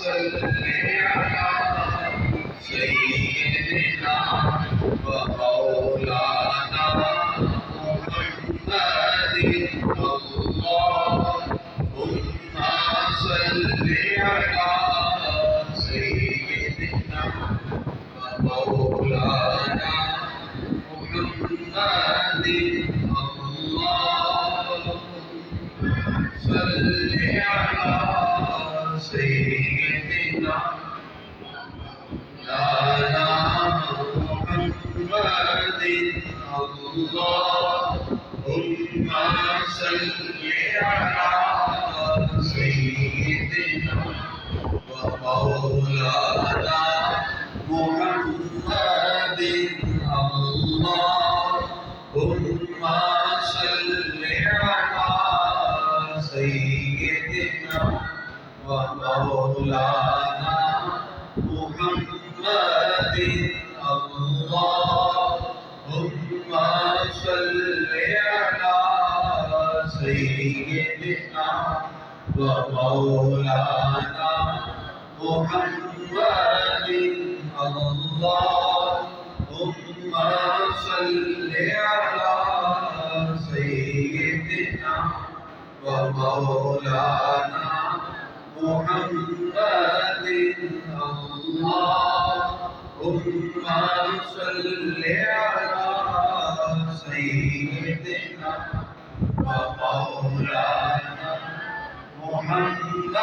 صل على سيدنا ومولانا محمد اللهم صل على سيدنا ومولانا محمد اللهم صل على سيدنا مولانا محمد اللهم صل على سيدنا ومولانا محمد اللهم صل على سيدنا ومولانا محمد اللهم صل على سيدنا ومولانا محمد اللهم صل على سيدنا ومولانا محمد اللهم صل على سيدنا ومولانا محمد